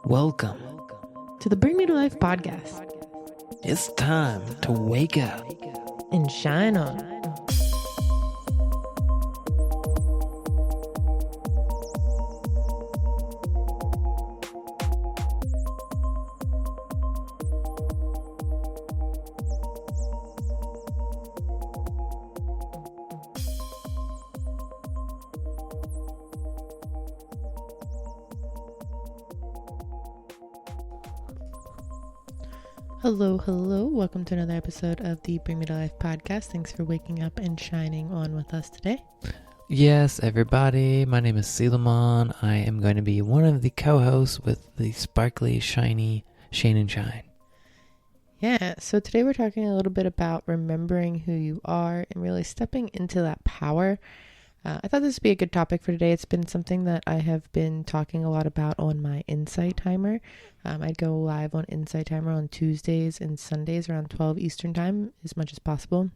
Welcome to the Bring Me to Life podcast. It's time to wake up and shine on. Hello. Welcome to another episode of the Bring Me to Life podcast. Thanks for waking up and shining on with us today. Yes, everybody. My name is Selomon. I am going to be one of the co-hosts with the sparkly, shiny Shannon Shine. Yeah, so today we're talking a little bit about remembering who you are and really stepping into that power. I thought this would be a good topic for today. It's been something that I have been talking a lot about on my Insight Timer. I go live on Insight Timer on Tuesdays and Sundays around 12 Eastern Time as much as possible.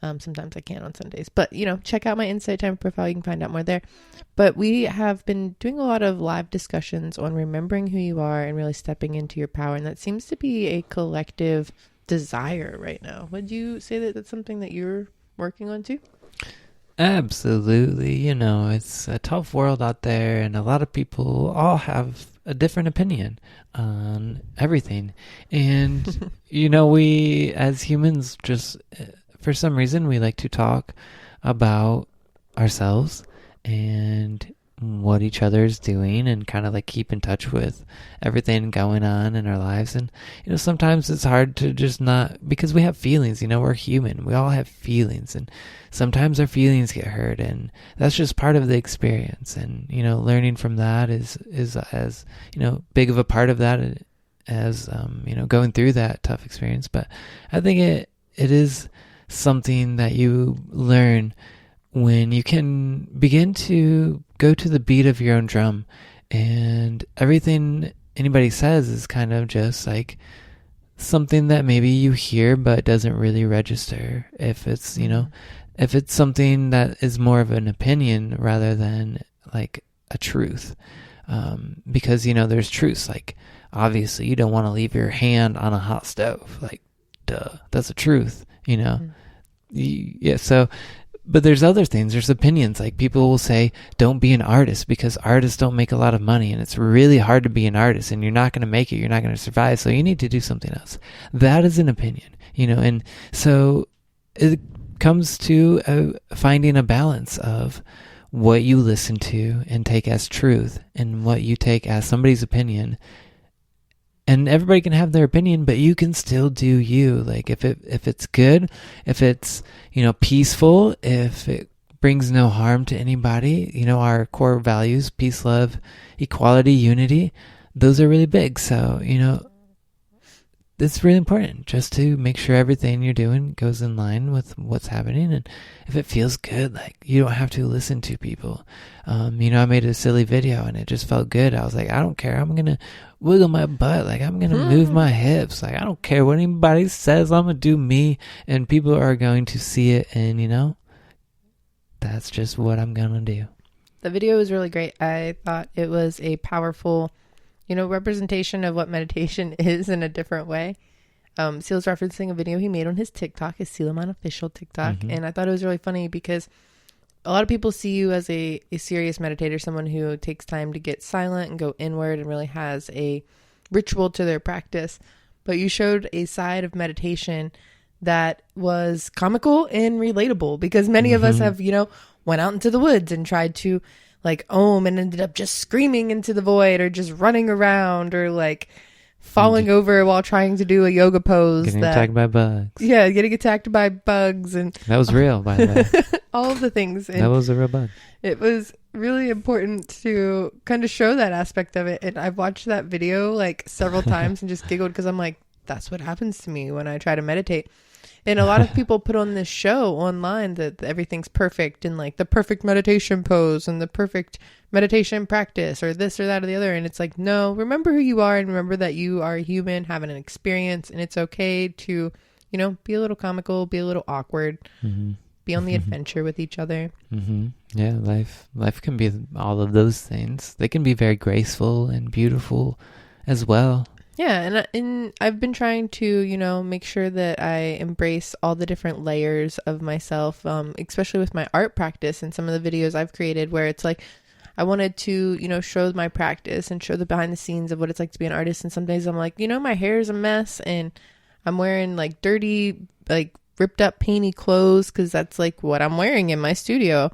Sometimes I can't on Sundays, but check out my Insight Timer profile. You can find out more there. But we have been doing a lot of live discussions on remembering who you are and really stepping into your power. And that seems to be a collective desire right now. Would you say that that's something that you're working on too? Absolutely. It's a tough world out there, and a lot of people all have a different opinion on everything. And, we as humans just, for some reason, we like to talk about ourselves and what each other is doing and kind of like keep in touch with everything going on in our lives. And, sometimes it's hard to just not, because we have feelings, we're human. We all have feelings, and sometimes our feelings get hurt, and that's just part of the experience. And, learning from that is as, big of a part of that as, going through that tough experience. But I think it is something that you learn when you can begin to go to the beat of your own drum, and everything anybody says is kind of just like something that maybe you hear but doesn't really register. If it's, if it's something that is more of an opinion rather than like a truth. Because, there's truths, like obviously you don't want to leave your hand on a hot stove. Like, duh, that's a truth, Yeah, so... But there's other things, there's opinions, like people will say, don't be an artist because artists don't make a lot of money, and it's really hard to be an artist, and you're not going to make it, you're not going to survive, so you need to do something else. That is an opinion, and so it comes to finding a balance of what you listen to and take as truth and what you take as somebody's opinion. And everybody can have their opinion, but you can still do you. Like if it's good, if it's, peaceful, if it brings no harm to anybody, our core values, peace, love, equality, unity, those are really big. So, it's really important just to make sure everything you're doing goes in line with what's happening. And if it feels good, like you don't have to listen to people. I made a silly video and it just felt good. I was like, I don't care. I'm going to wiggle my butt. Like I'm going to move my hips. Like I don't care what anybody says. I'm going to do me, and people are going to see it. And that's just what I'm going to do. The video was really great. I thought it was a powerful representation of what meditation is in a different way. Seal's referencing a video he made on his TikTok, his Selomon official TikTok. Mm-hmm. And I thought it was really funny because a lot of people see you as a serious meditator, someone who takes time to get silent and go inward and really has a ritual to their practice. But you showed a side of meditation that was comical and relatable, because many of us have, went out into the woods and tried to like and ended up just screaming into the void, or just running around, or like falling over while trying to do a yoga pose. Getting attacked by bugs. Yeah, getting attacked by bugs. And that was real, by the way. All of the things. And that was a real bug. It was really important to kind of show that aspect of it. And I've watched that video like several times and just giggled, because I'm like, that's what happens to me when I try to meditate. And a lot of people put on this show online that everything's perfect, and like the perfect meditation pose and the perfect meditation practice, or this or that or the other. And it's like, no, remember who you are, and remember that you are a human having an experience, and it's okay to, be a little comical, be a little awkward, be on the adventure with each other. Yeah, life can be all of those things. They can be very graceful and beautiful as well. Yeah, and I've been trying to, make sure that I embrace all the different layers of myself, especially with my art practice and some of the videos I've created where it's like I wanted to, show my practice and show the behind the scenes of what it's like to be an artist. And some days I'm like, my hair is a mess and I'm wearing like dirty, like ripped up painty clothes because that's like what I'm wearing in my studio.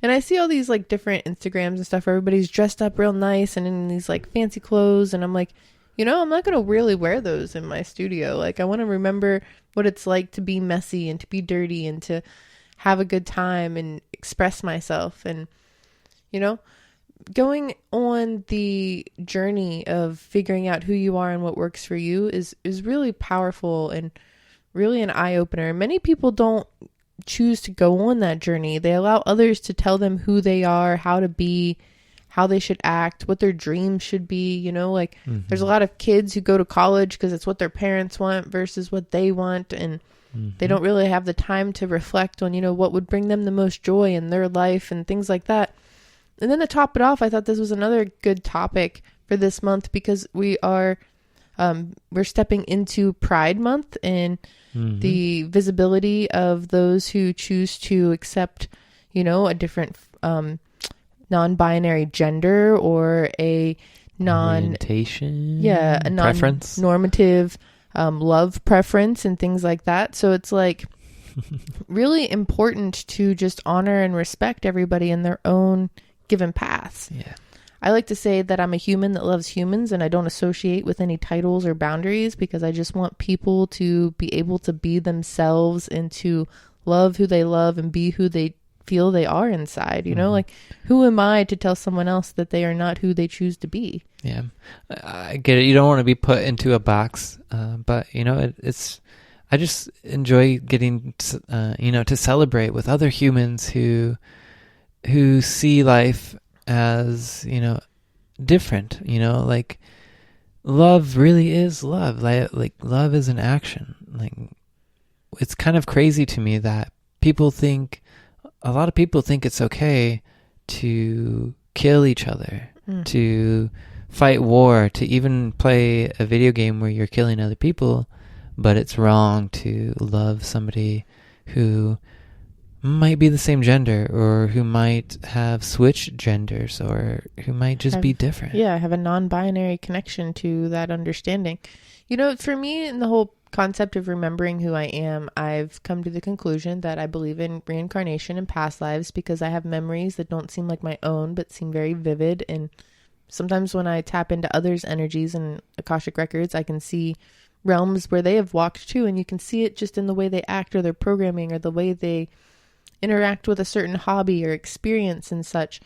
And I see all these like different Instagrams and stuff where everybody's dressed up real nice and in these like fancy clothes. And I'm like, I'm not going to really wear those in my studio. Like, I want to remember what it's like to be messy and to be dirty and to have a good time and express myself. And, going on the journey of figuring out who you are and what works for you is really powerful and really an eye-opener. Many people don't choose to go on that journey. They allow others to tell them who they are, how to be, how they should act, what their dreams should be. There's a lot of kids who go to college because it's what their parents want versus what they want. And they don't really have the time to reflect on, what would bring them the most joy in their life and things like that. And then to top it off, I thought this was another good topic for this month because we're stepping into Pride Month and the visibility of those who choose to accept, a different non-binary gender or a orientation, a preference, normative love preference and things like that. So it's like really important to just honor and respect everybody in their own given paths. Yeah. I like to say that I'm a human that loves humans and I don't associate with any titles or boundaries because I just want people to be able to be themselves and to love who they love and be who they feel they are inside. Like, who am I to tell someone else that they are not who they choose to be? Yeah, I get it. You don't want to be put into a box, but it's. I just enjoy getting to celebrate with other humans who see life as different. Like love really is love. Like love is an action. Like it's kind of crazy to me that a lot of people think it's okay to kill each other, to fight war, to even play a video game where you're killing other people, but it's wrong to love somebody who might be the same gender or who might have switched genders or who might just be different. Yeah, have a non-binary connection to that understanding. For me, in the whole concept of remembering who I am, I've come to the conclusion that I believe in reincarnation and past lives because I have memories that don't seem like my own but seem very vivid. And sometimes when I tap into others' energies and Akashic records, I can see realms where they have walked to, and you can see it just in the way they act or their programming or the way they interact with a certain hobby or experience and such.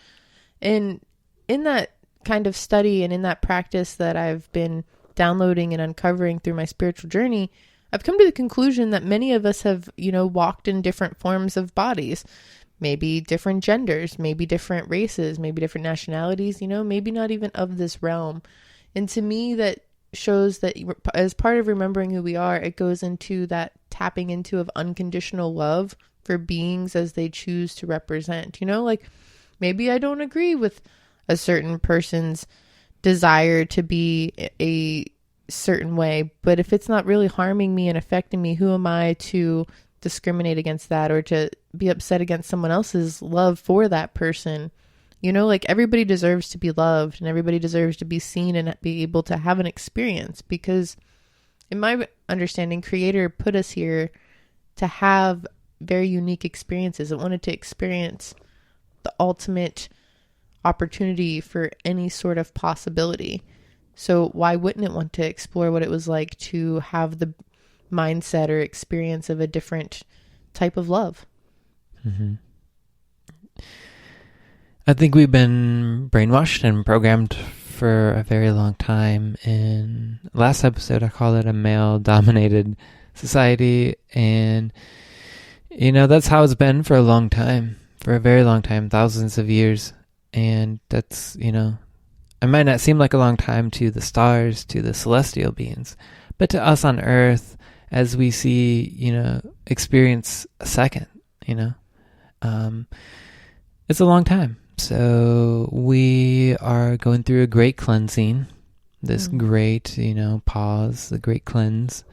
And in that kind of study and in that practice that I've been downloading and uncovering through my spiritual journey, I've come to the conclusion that many of us have, walked in different forms of bodies, maybe different genders, maybe different races, maybe different nationalities, maybe not even of this realm. And to me, that shows that as part of remembering who we are, it goes into that tapping into of unconditional love for beings as they choose to represent. Like maybe I don't agree with a certain person's desire to be a certain way, but if it's not really harming me and affecting me, who am I to discriminate against that or to be upset against someone else's love for that person? Like everybody deserves to be loved and everybody deserves to be seen and be able to have an experience, because in my understanding, Creator put us here to have very unique experiences. It wanted to experience the ultimate opportunity for any sort of possibility. So why wouldn't it want to explore what it was like to have the mindset or experience of a different type of love? Mm-hmm. I think we've been brainwashed and programmed for a very long time. In last episode, I called it a male-dominated society, and that's how it's been for a long time, for a very long time, thousands of years. And that's, it might not seem like a long time to the stars, to the celestial beings, but to us on Earth, as we see, experience a second, it's a long time. So we are going through a great cleansing this great, pause, the great cleanse.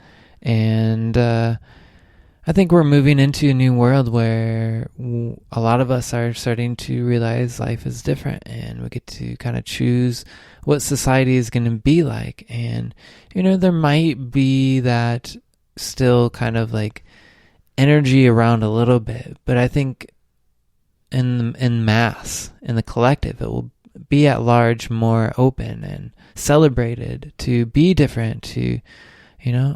And I think we're moving into a new world where a lot of us are starting to realize life is different, and we get to kind of choose what society is going to be like. And, there might be that still kind of like energy around a little bit, but I think in mass, in the collective, it will be at large more open and celebrated to be different, to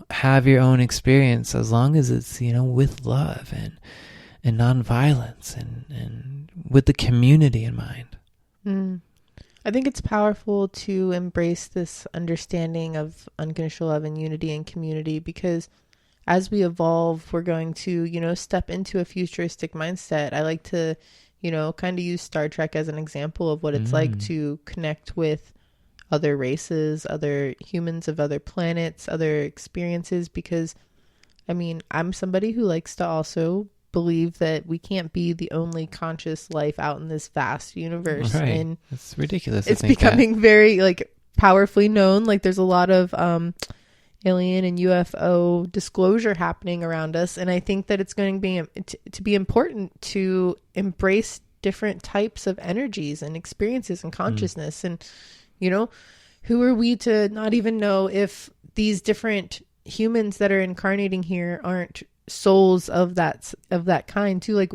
have your own experience, as long as it's, with love and nonviolence and with the community in mind. I think it's powerful to embrace this understanding of unconditional love and unity and community, because as we evolve, we're going to, step into a futuristic mindset. I like to, kind of use Star Trek as an example of what it's like to connect with other races, other humans of other planets, other experiences, because I'm somebody who likes to also believe that we can't be the only conscious life out in this vast universe. Right. And it's ridiculous. It's becoming very powerfully known. There's a lot of alien and UFO disclosure happening around us, and I think that it's going to be important to embrace different types of energies and experiences and consciousness. And who are we to not even know if these different humans that are incarnating here aren't souls of that kind too?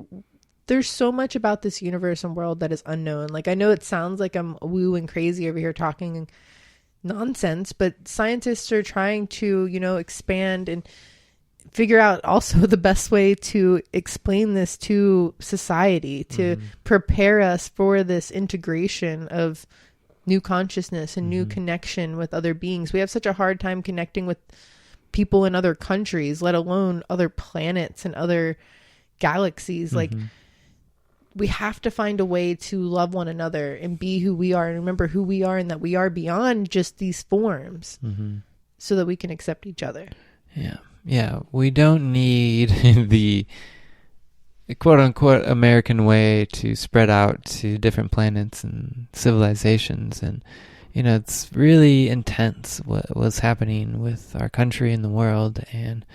There's so much about this universe and world that is unknown. I know it sounds like I'm woo and crazy over here talking nonsense, but scientists are trying to, expand and figure out also the best way to explain this to society, to prepare us for this integration of new consciousness and new connection with other beings. We have such a hard time connecting with people in other countries, let alone other planets and other galaxies. We have to find a way to love one another and be who we are and remember who we are, and that we are beyond just these forms, so that we can accept each other. Yeah. We don't need the quote unquote American way to spread out to different planets and civilizations. And, it's really intense what was happening with our country and the world. And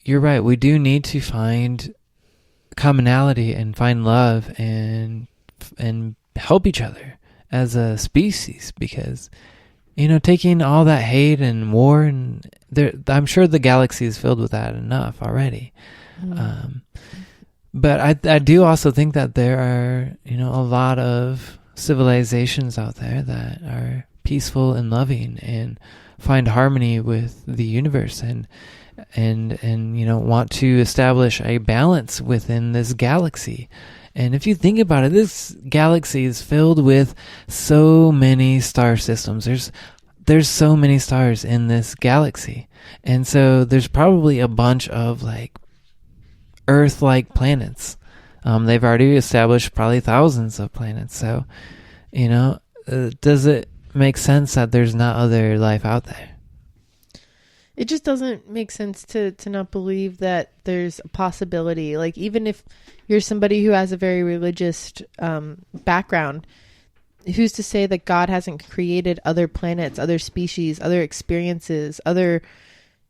you're right. We do need to find commonality and find love and help each other as a species, because taking all that hate and war, and I'm sure the galaxy is filled with that enough already. But I do also think that there are a lot of civilizations out there that are peaceful and loving and find harmony with the universe and want to establish a balance within this galaxy. And if you think about it, this galaxy is filled with so many star systems. There's so many stars in this galaxy. And so there's probably a bunch of Earth-like planets. They've already established probably thousands of planets. So, does it make sense that there's not other life out there? It just doesn't make sense to not believe that there's a possibility. Even if you're somebody who has a very religious background, who's to say that God hasn't created other planets, other species, other experiences, other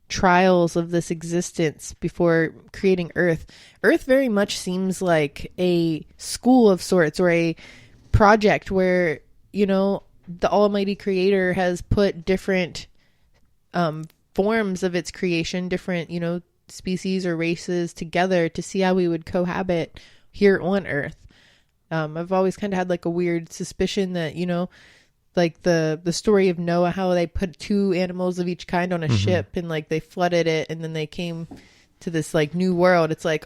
trials of this existence before creating Earth? Earth very much seems like a school of sorts, or a project where, the Almighty Creator has put different forms of its creation, different, species or races together to see how we would cohabit here on Earth. I've always kind of had a weird suspicion that, the story of Noah, how they put two animals of each kind on a ship and they flooded it, and then they came to this new world. It's I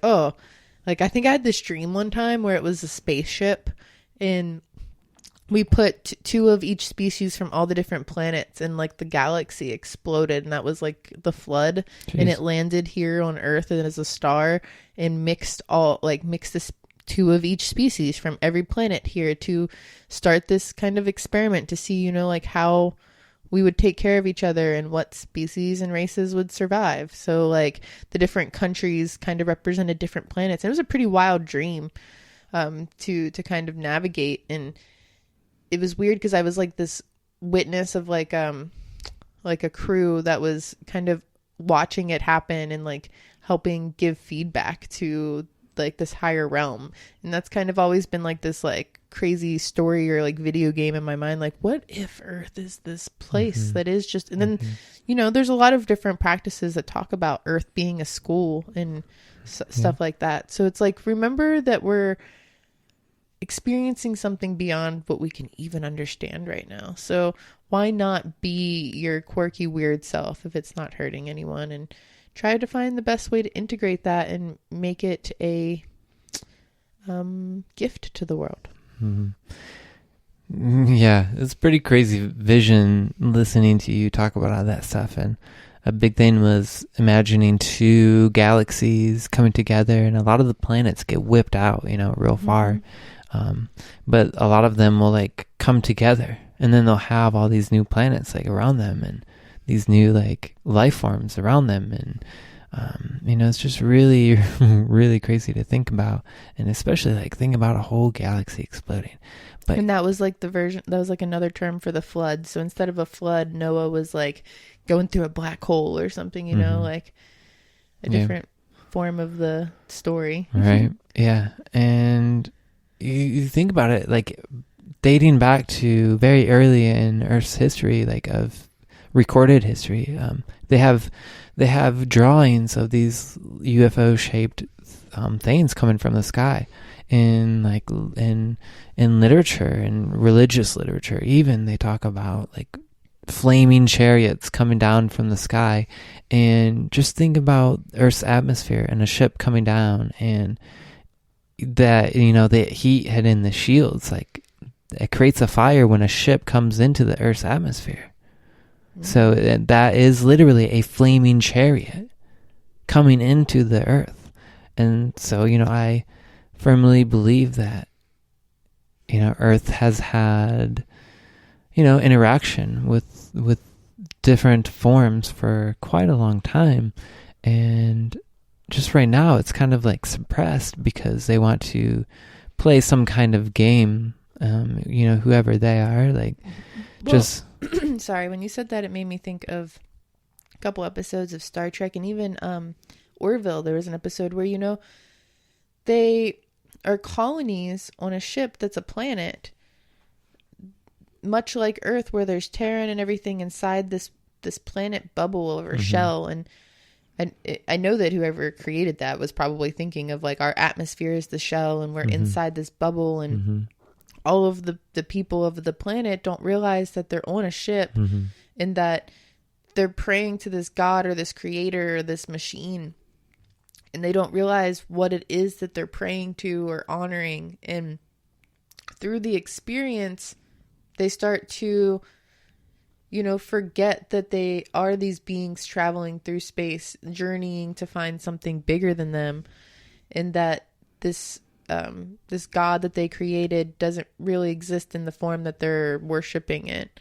think I had this dream one time where it was a spaceship, and we put two of each species from all the different planets, and the galaxy exploded, and that was the flood. Jeez. And it landed here on Earth and as a star, and mixed this two of each species from every planet here to start this kind of experiment to see, how we would take care of each other and what species and races would survive. So the different countries kind of represented different planets. And it was a pretty wild dream to kind of navigate. And it was weird because I was this witness of like a crew that was kind of watching it happen and like helping give feedback to like this higher realm. And that's kind of always been like this like crazy story or like video game in my mind, like what if Earth is this place that is just, and then you know, there's a lot of different practices that talk about Earth being a school and stuff like that. So it's like, remember that we're experiencing something beyond what we can even understand right now. So why not be your quirky, weird self if it's not hurting anyone, and try to find the best way to integrate that and make it a gift to the world. Yeah, it's pretty crazy vision listening to you talk about all that stuff. And a big thing was imagining two galaxies coming together, and a lot of the planets get whipped out, you know, real far. But a lot of them will like come together, and then they'll have all these new planets like around them, and these new like life forms around them. And you know, it's just really really crazy to think about, and especially like think about a whole galaxy exploding. But and that was like the version, that was like another term for the flood. So instead of a flood, Noah was like going through a black hole or something, you know, like a different form of the story. Right. Yeah. And you think about it, like dating back to very early in Earth's history, like of recorded history, they have drawings of these UFO shaped things coming from the sky. In like in literature and religious literature, even they talk about like flaming chariots coming down from the sky. And just think about Earth's atmosphere and a ship coming down, and that, you know, the heat hitting the shields, like it creates a fire when a ship comes into the Earth's atmosphere. So that is literally a flaming chariot coming into the Earth. And so, you know, I firmly believe that, you know, Earth has had, you know, interaction with different forms for quite a long time. And just right now it's kind of like suppressed because they want to play some kind of game, you know, whoever they are, like just... Sorry, when you said that, it made me think of a couple episodes of Star Trek, and even Orville. There was an episode where, you know, they are colonies on a ship that's a planet, much like Earth, where there's Terran and everything inside this planet bubble or shell. And I know that whoever created that was probably thinking of like our atmosphere is the shell, and we're inside this bubble, and all of the people of the planet don't realize that they're on a ship and that they're praying to this god or this creator or this machine, and they don't realize what it is that they're praying to or honoring. And through the experience, they start to, you know, forget that they are these beings traveling through space, journeying to find something bigger than them, and that this God that they created doesn't really exist in the form that they're worshiping it.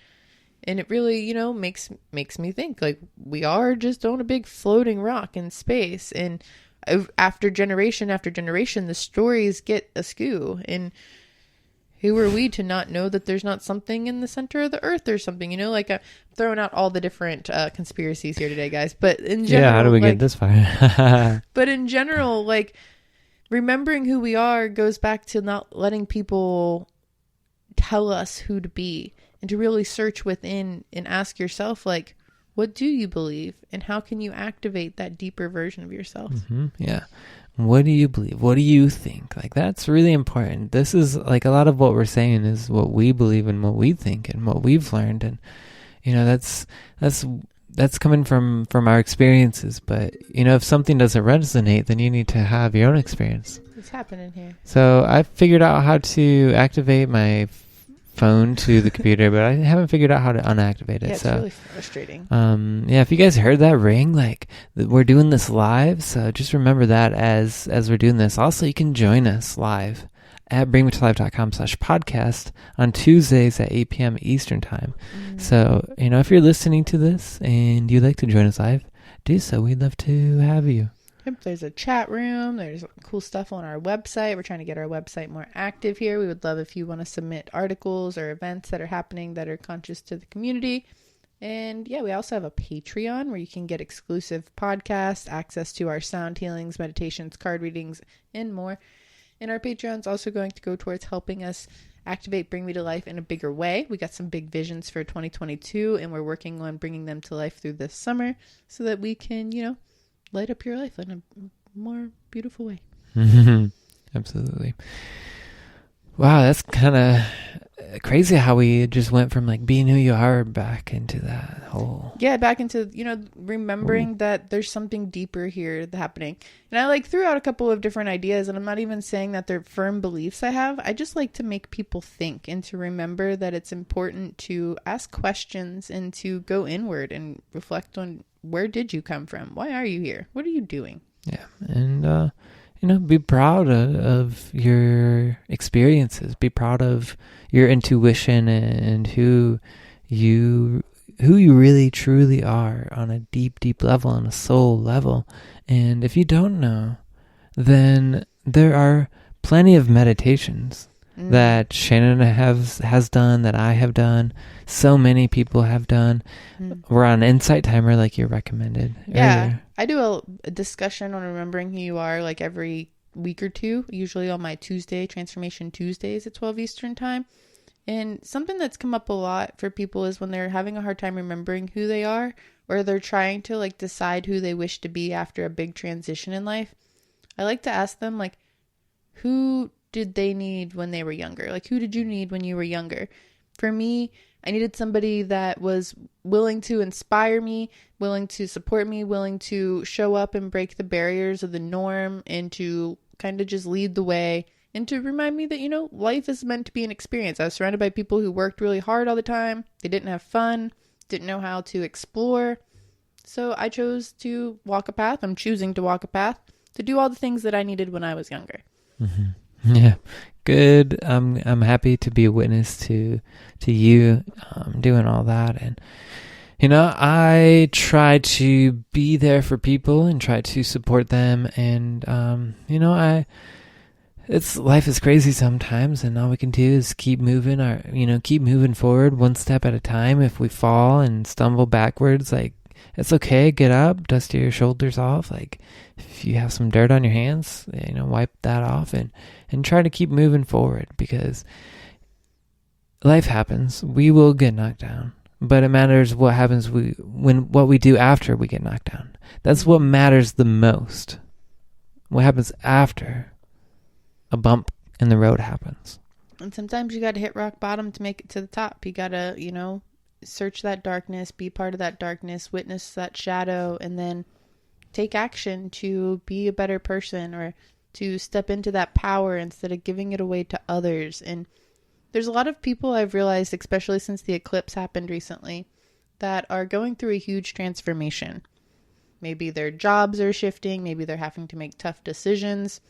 And it really, you know, makes me think like we are just on a big floating rock in space. And after generation after generation, the stories get askew. And who are we to not know that there's not something in the center of the Earth or something, you know? Like, I'm throwing out all the different conspiracies here today, guys. But in general, how do we get this far? But in general, like, remembering who we are goes back to not letting people tell us who to be, and to really search within and ask yourself, like, what do you believe, and how can you activate that deeper version of yourself? Yeah. What do you believe? What do you think? Like, that's really important. This is like a lot of what we're saying is what we believe and what we think and what we've learned. And, you know, that's coming from our experiences. But, you know, if something doesn't resonate, then you need to have your own experience. What's happening here? So I figured out how to activate my phone to the computer, but I haven't figured out how to unactivate it. Yeah, it's really frustrating. Yeah, if you guys heard that ring, like, we're doing this live, so just remember that as we're doing this. Also, you can join us live at bringmetolife.com/podcast on Tuesdays at 8 p.m. Eastern time. So, you know, if you're listening to this and you'd like to join us live, do so. We'd love to have you. Yep, there's a chat room. There's cool stuff on our website. We're trying to get our website more active here. We would love if you want to submit articles or events that are happening that are conscious to the community. And yeah, we also have a Patreon where you can get exclusive podcasts, access to our sound healings, meditations, card readings, and more. And our Patreon's also going to go towards helping us activate Bring Me to Life in a bigger way. We got some big visions for 2022, and we're working on bringing them to life through this summer so that we can, light up your life in a more beautiful way. Absolutely. Wow, that's kind of crazy how we just went from like being who you are back into that whole... Yeah, back into, remembering that there's something deeper here happening. And I threw out a couple of different ideas, and I'm not even saying that they're firm beliefs I have. I just like to make people think and to remember that it's important to ask questions and to go inward and reflect on where did you come from? Why are you here? What are you doing? Yeah, and be proud of your experiences. Be proud of your intuition and who you really truly are on a deep, deep level, on a soul level. And if you don't know, then there are plenty of meditations that Shannon has done, that I have done, so many people have done. We're on Insight Timer like you recommended earlier. I do a discussion on remembering who you are every week or two, usually on my Tuesday, Transformation Tuesdays at 12 Eastern time. And something that's come up a lot for people is when they're having a hard time remembering who they are, or they're trying to decide who they wish to be after a big transition in life. I like to ask them who did they need when they were younger? Who did you need when you were younger? For me, I needed somebody that was willing to inspire me, willing to support me, willing to show up and break the barriers of the norm, and to kind of just lead the way, and to remind me that, life is meant to be an experience. I was surrounded by people who worked really hard all the time. They didn't have fun, didn't know how to explore. So I chose to walk a path. I'm choosing to walk a path to do all the things that I needed when I was younger. Mm-hmm. Yeah, good. I'm happy to be a witness to you doing all that, and I try to be there for people and try to support them, and life is crazy sometimes, and all we can do is keep moving forward one step at a time. If we fall and stumble backwards, it's okay. Get up, dust your shoulders off. If you have some dirt on your hands, wipe that off and try to keep moving forward, because life happens. We will get knocked down, but it matters what happens what we do after we get knocked down. That's what matters the most. What happens after a bump in the road happens. And sometimes you got to hit rock bottom to make it to the top. You got to, search that darkness, be part of that darkness, witness that shadow, and then take action to be a better person, or to step into that power instead of giving it away to others. And there's a lot of people I've realized, especially since the eclipse happened recently, that are going through a huge transformation. Maybe their jobs are shifting. Maybe they're having to make tough decisions.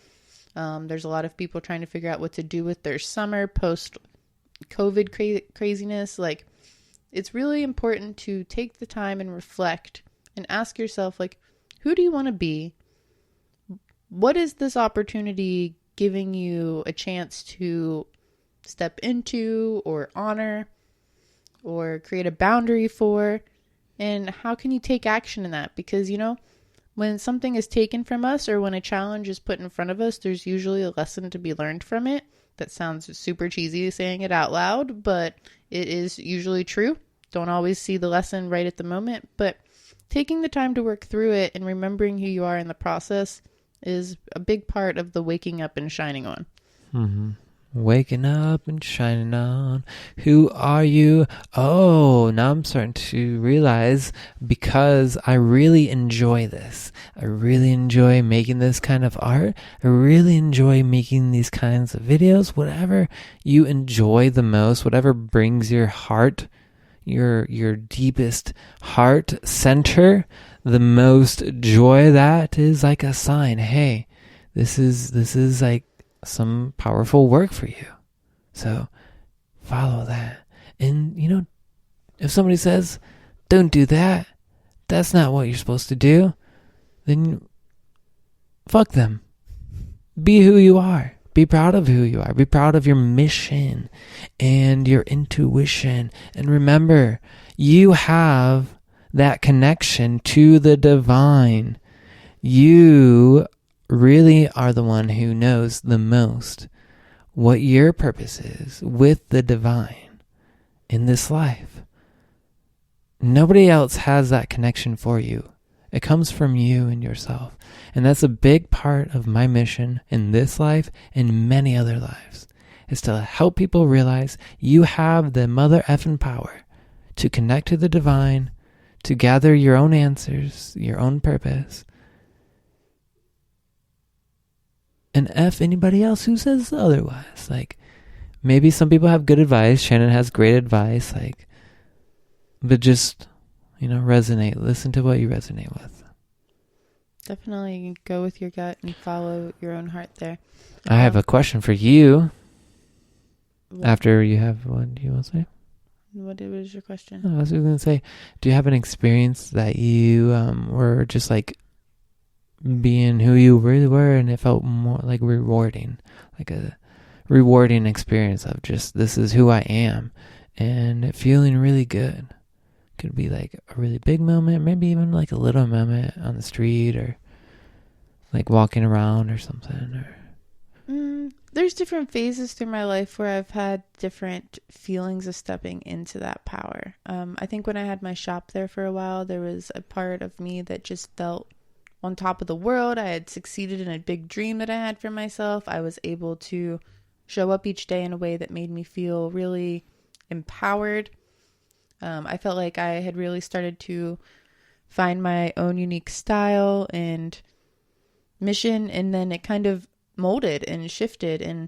There's a lot of people trying to figure out what to do with their summer post-COVID craziness. It's really important to take the time and reflect and ask yourself, who do you want to be? What is this opportunity giving you a chance to step into, or honor, or create a boundary for? And how can you take action in that? Because, when something is taken from us, or when a challenge is put in front of us, there's usually a lesson to be learned from it. That sounds super cheesy saying it out loud, but it is usually true. Don't always see the lesson right at the moment, but taking the time to work through it and remembering who you are in the process is a big part of the waking up and shining on. Mm-hmm. Waking up and shining on. Who are you? Oh, now I'm starting to realize, because I really enjoy this. I really enjoy making this kind of art. I really enjoy making these kinds of videos. Whatever you enjoy the most, whatever brings your heart, your deepest heart center the most joy, that is like a sign. Hey, this is like some powerful work for you. So follow that. And if somebody says, don't do that, that's not what you're supposed to do, then fuck them. Be who you are. Be proud of who you are. Be proud of your mission and your intuition. And remember, you have that connection to the divine. You really are the one who knows the most what your purpose is with the divine in this life. Nobody else has that connection for you. It comes from you and yourself. And that's a big part of my mission in this life and many other lives, is to help people realize you have the mother effing power to connect to the divine, to gather your own answers, your own purpose. And F anybody else who says otherwise. Like, maybe some people have good advice. Shannon has great advice. Like, but just, resonate. Listen to what you resonate with. Definitely go with your gut and follow your own heart there. I have a question for you. What? After you have, what do you want to say? What was your question? I was going to say, do you have an experience that you were just like being who you really were, and it felt more like rewarding, like a rewarding experience of just, this is who I am, and it feeling really good? Could be like a really big moment, maybe even like a little moment on the street, or like walking around or something. There's different phases through my life where I've had different feelings of stepping into that power. I think when I had my shop there for a while, there was a part of me that just felt on top of the world. I had succeeded in a big dream that I had for myself. I was able to show up each day in a way that made me feel really empowered. I felt like I had really started to find my own unique style and mission, and then it kind of molded and shifted, and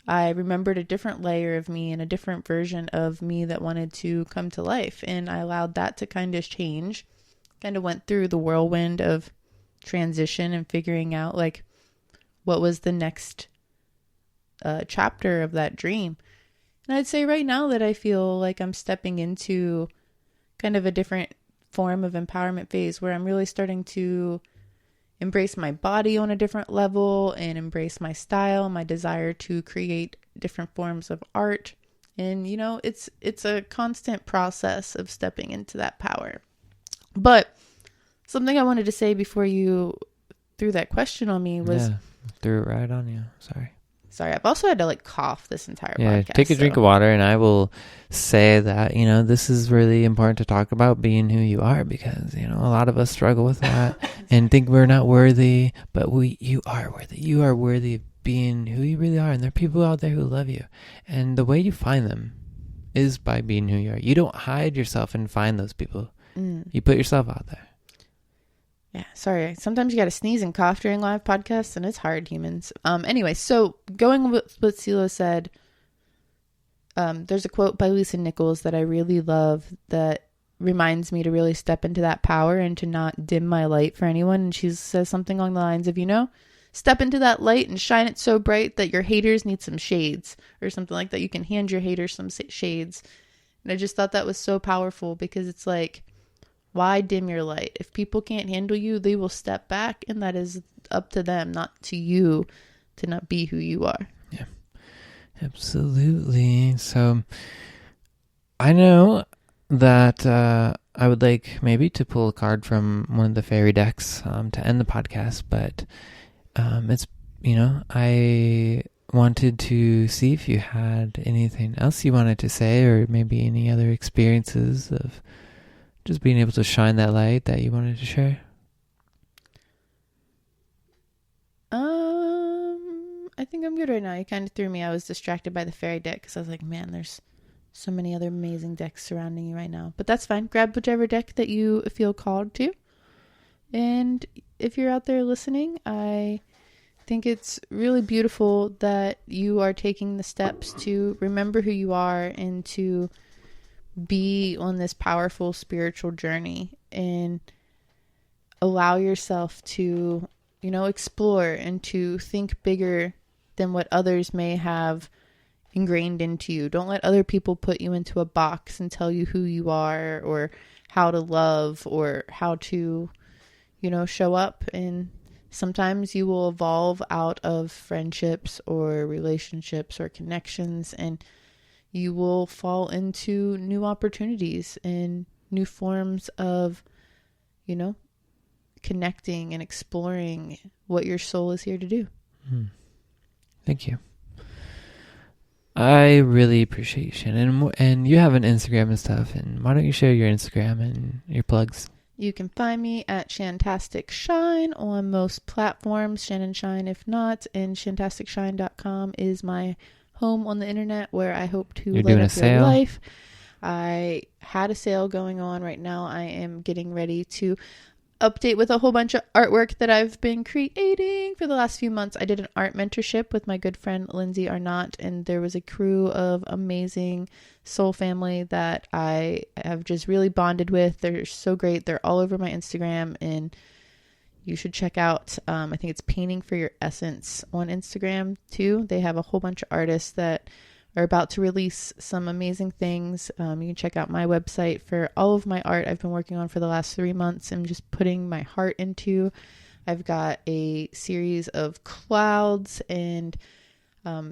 I remembered a different layer of me and a different version of me that wanted to come to life, and I allowed that to kind of change. Kind of went through the whirlwind of transition and figuring out like what was the next chapter of that dream. And I'd say right now that I feel like I'm stepping into kind of a different form of empowerment phase where I'm really starting to embrace my body on a different level and embrace my style, my desire to create different forms of art. And, it's a constant process of stepping into that power. But something I wanted to say before you threw that question on me was... Yeah, threw it right on you. Sorry, I've also had to cough this entire podcast. Take a drink of water, and I will say that, this is really important to talk about being who you are, because, a lot of us struggle with that and think we're not worthy, but you are worthy. You are worthy of being who you really are, and there are people out there who love you. And the way you find them is by being who you are. You don't hide yourself and find those people. You put yourself out there. Yeah, sorry. Sometimes you got to sneeze and cough during live podcasts, and it's hard, humans. Anyway, so going with what Silo said, there's a quote by Lisa Nichols that I really love that reminds me to really step into that power and to not dim my light for anyone. And she says something along the lines of, step into that light and shine it so bright that your haters need some shades, or something like that. You can hand your haters some shades. And I just thought that was so powerful, because it's like, why dim your light? If people can't handle you, they will step back, and that is up to them, not to you, to not be who you are. Yeah, absolutely. So I know that I would like maybe to pull a card from one of the fairy decks to end the podcast, but it's, I wanted to see if you had anything else you wanted to say, or maybe any other experiences of just being able to shine that light that you wanted to share. I think I'm good right now. You kind of threw me. I was distracted by the fairy deck because I was like, man, there's so many other amazing decks surrounding you right now. But that's fine. Grab whichever deck that you feel called to. And if you're out there listening, I think it's really beautiful that you are taking the steps to remember who you are and to be on this powerful spiritual journey, and allow yourself to, explore and to think bigger than what others may have ingrained into you. Don't let other people put you into a box and tell you who you are, or how to love, or how to, show up and sometimes you will evolve out of friendships or relationships or connections, and you will fall into new opportunities and new forms of, you know, connecting and exploring what your soul is here to do. Thank you. I really appreciate you, Shannon. And you have an Instagram and stuff. And why don't you share your Instagram and your plugs? You can find me at Shantastic Shine on most platforms, Shannon Shine if not, and shantasticshine.com is my home on the internet where I hope to light up your life. I had a sale going on right now. I am getting ready to update with a whole bunch of artwork that I've been creating for the last few months. I did an art mentorship with my good friend Lindsay Arnott, and there was a crew of amazing soul family that I have just really bonded with. They're so great. They're all over my Instagram, and you should check out, I think it's Painting for Your Essence on Instagram too. They have a whole bunch of artists that are about to release some amazing things. You can check out my website for all of my art I've been working on for the last 3 months and just putting my heart into. I've got a series of clouds and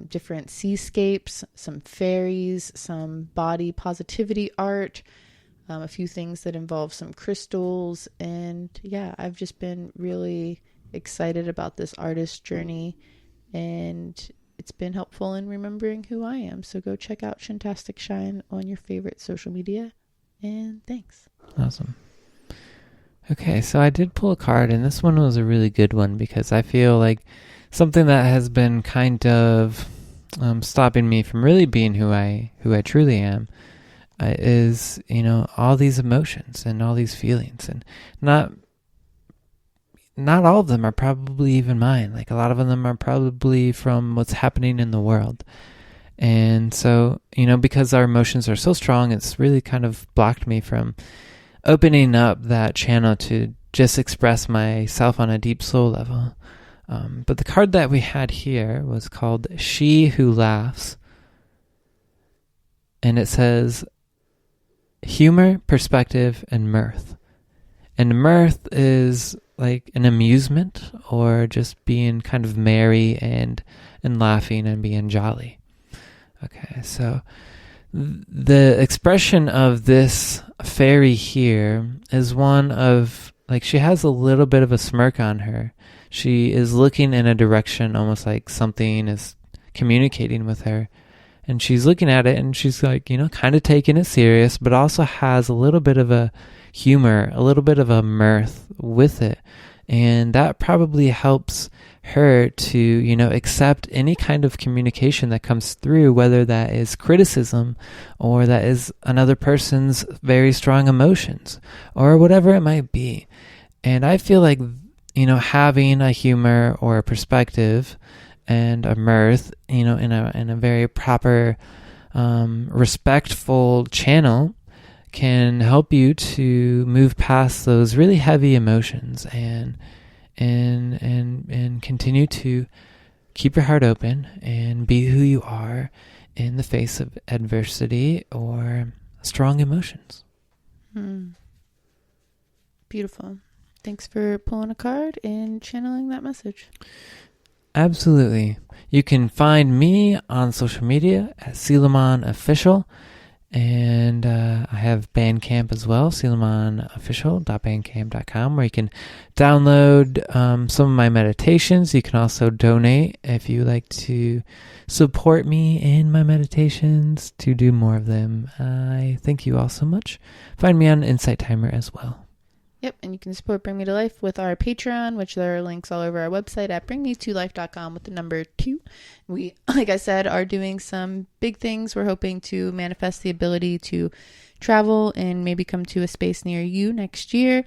different seascapes, some fairies, some body positivity art, a few things that involve some crystals. And yeah, I've just been really excited about this artist journey, and it's been helpful in remembering who I am. So go check out Shantastic Shine on your favorite social media. And thanks. Awesome. Okay, so I did pull a card, and this one was a really good one because I feel like something that has been kind of stopping me from really being who I truly am is, all these emotions and all these feelings, and not all of them are probably even mine. Like, a lot of them are probably from what's happening in the world. And so, because our emotions are so strong, it's really kind of blocked me from opening up that channel to just express myself on a deep soul level. But the card that we had here was called She Who Laughs. And it says humor, perspective, and mirth. And mirth is like an amusement, or just being kind of merry and laughing and being jolly. Okay, so the expression of this fairy here is one of, like, she has a little bit of a smirk on her. She is looking in a direction almost like something is communicating with her. And she's looking at it, and she's like, kind of taking it serious, but also has a little bit of a humor, a little bit of a mirth with it. And that probably helps her to, accept any kind of communication that comes through, whether that is criticism or that is another person's very strong emotions or whatever it might be. And I feel like, having a humor or a perspective and a mirth, in a very proper, respectful channel can help you to move past those really heavy emotions and continue to keep your heart open and be who you are in the face of adversity or strong emotions. Beautiful. Thanks for pulling a card and channeling that message. Absolutely. You can find me on social media at Selomon Official. And I have Bandcamp as well, SelomonOfficial.bandcamp.com, where you can download some of my meditations. You can also donate if you like to support me in my meditations to do more of them. I thank you all so much. Find me on Insight Timer as well. Yep, and you can support Bring Me to Life with our Patreon, which there are links all over our website at bringme2life.com with the number 2. We, like I said, are doing some big things. We're hoping to manifest the ability to travel and maybe come to a space near you next year.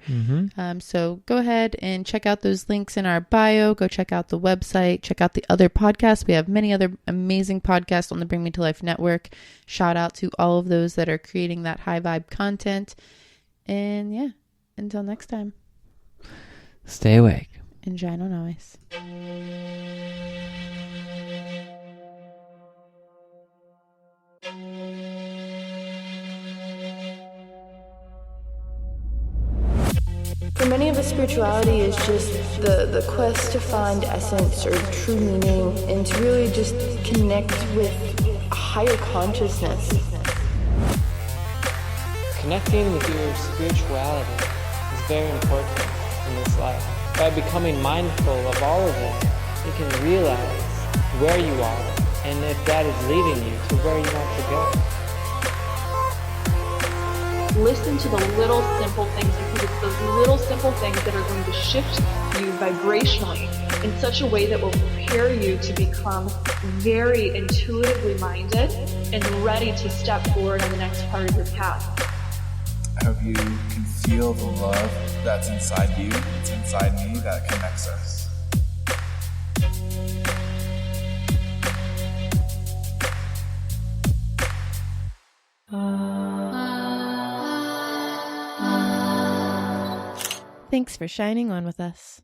So go ahead and check out those links in our bio. Go check out the website. Check out the other podcasts. We have many other amazing podcasts on the Bring Me to Life network. Shout out to all of those that are creating that high vibe content. And yeah. Until next time. Stay awake. And shine on ice. For many of us, spirituality is just the quest to find essence or true meaning and to really just connect with a higher consciousness. Connecting with your spirituality is very important in this life. By becoming mindful of all of it, you can realize where you are and if that is leading you to where you want to go. Listen to the little simple things, because it's those little simple things that are going to shift you vibrationally in such a way that will prepare you to become very intuitively minded and ready to step forward on the next part of your path. I hope you can feel the love that's inside you, it's inside me, that connects us. Thanks for shining on with us.